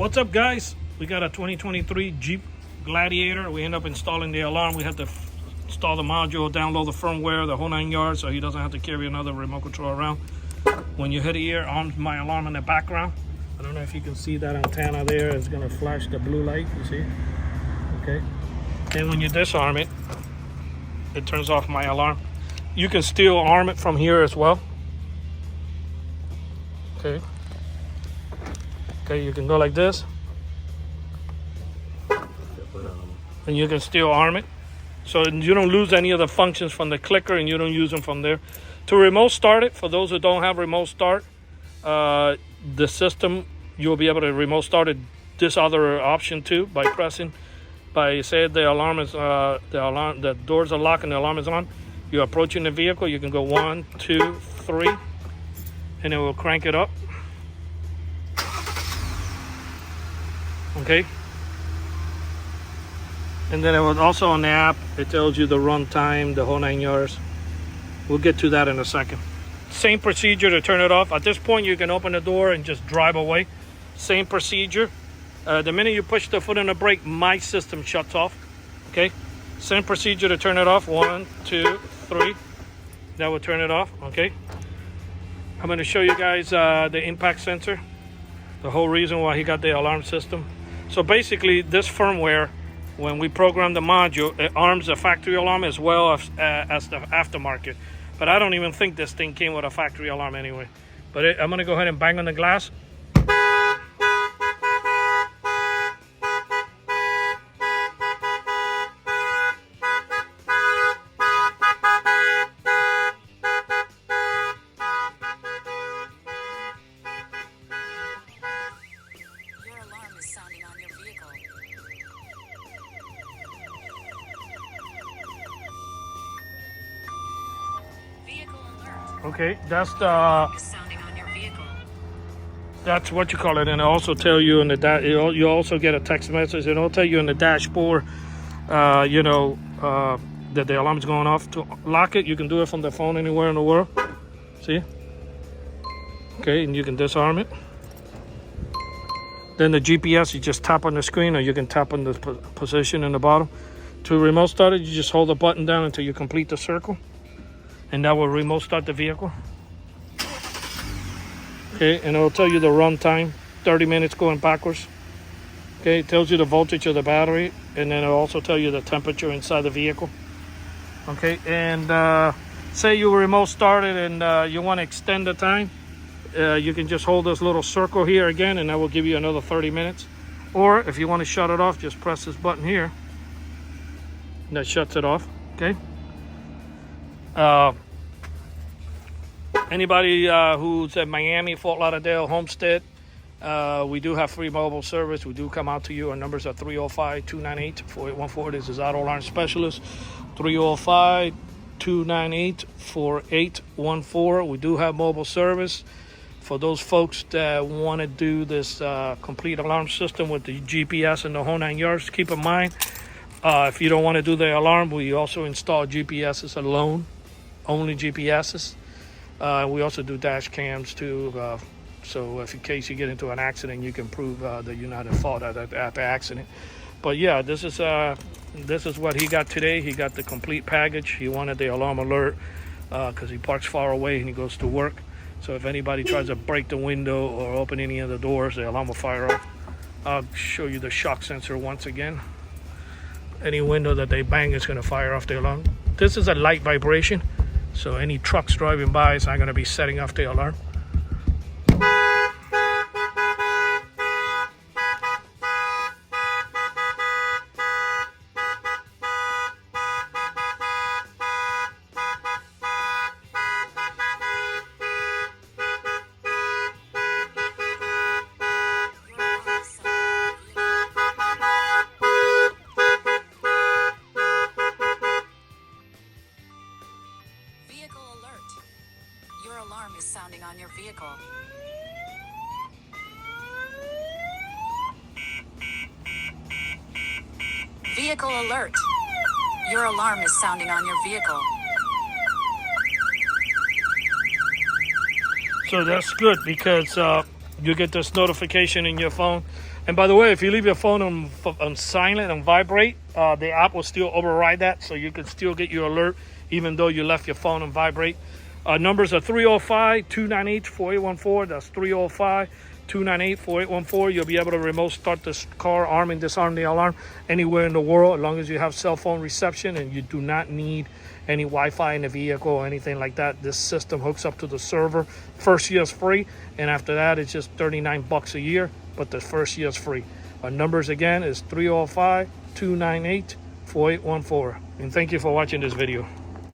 What's up, guys? We got a 2023 Jeep Gladiator. We end up installing the alarm. We had to install the module, download the firmware, the whole 9 yards, so he doesn't have to carry another remote control around. When you hit here, on my alarm in the background. I don't know if you can see that antenna there. It's gonna flash the blue light, you see? Okay. And when you disarm it, it turns off my alarm. You can still arm it from here as well. Okay. Okay, you can go like this. And you can still arm it. So you don't lose any of the functions from the clicker, and you don't use them from there. To remote start it, for those who don't have remote start, the system, you'll be able to remote start it this other option too by pressing, by say the alarm is, the doors are locked and the alarm is on. You're approaching the vehicle, you can go 1, 2, 3, and it will crank it up. Okay. And then it was also on the app, it tells you the run time, the whole 9 yards. We'll get to that in a second. Same procedure to turn it off. At this point, you can open the door and just drive away. Same procedure. The minute you push the foot on the brake, my system shuts off. Okay. Same procedure to turn it off. 1, 2, 3. That will turn it off. Okay. I'm going to show you guys the impact sensor. The whole reason why he got the alarm system. So basically, this firmware, when we program the module, it arms the factory alarm as well as the aftermarket. But I don't even think this thing came with a factory alarm anyway. But I'm going to go ahead and bang on the glass. Your alarm is sounding on your vehicle. Vehicle alert. Okay, that's Is sounding on your vehicle. that's what you call it, and it also tell you in the you also get a text message, and it'll tell you in the dashboard, that the alarm is going off. To lock it, you can do it from the phone anywhere in the world. See? Okay, and you can disarm it. Then the GPS, you just tap on the screen, or you can tap on the position in the bottom. To remote start it, you just hold the button down until you complete the circle, and that will remote start the vehicle. Okay, and it'll tell you the run time, 30 minutes going backwards. Okay, it tells you the voltage of the battery, and then it'll also tell you the temperature inside the vehicle. Okay, and say you remote started and you want to extend the time, you can just hold this little circle here again, and that will give you another 30 minutes. Or if you want to shut it off, just press this button here, and that shuts it off. Okay. Anybody who's at Miami, Fort Lauderdale, Homestead, we do have free mobile service. We do come out to you. Our numbers are 305-298-4814. This is Auto Alarm Specialist. 305-298-4814. We do have mobile service. For those folks that want to do this complete alarm system with the GPS and the whole 9 yards, keep in mind, if you don't want to do the alarm, we also install GPSs alone, only GPSs. We also do dash cams too, so if in case you get into an accident, you can prove that you're not at fault at the accident. But yeah, this is what he got today. He got the complete package. He wanted the alarm alert because he parks far away and he goes to work. So if anybody tries to break the window or open any of the doors, the alarm will fire off. I'll show you the shock sensor once again. Any window that they bang is going to fire off the alarm. This is a light vibration, so any trucks driving by is not going to be setting off the alarm. Vehicle alert. Your alarm is sounding on your vehicle. Vehicle alert. Your alarm is sounding on your vehicle. So that's good because you get this notification in your phone. And by the way, if you leave your phone on silent and vibrate, the app will still override that, so you can still get your alert even though you left your phone on vibrate. Numbers are 305-298-4814. That's 305-298-4814. You'll be able to remote start this car, arm and disarm the alarm anywhere in the world, as long as you have cell phone reception and you do not need any Wi-Fi in the vehicle or anything like that. This system hooks up to the server. First year is free, and after that, it's just $39 a year, but the first year is free. Our numbers again is 305-298-4814. And thank you for watching this video.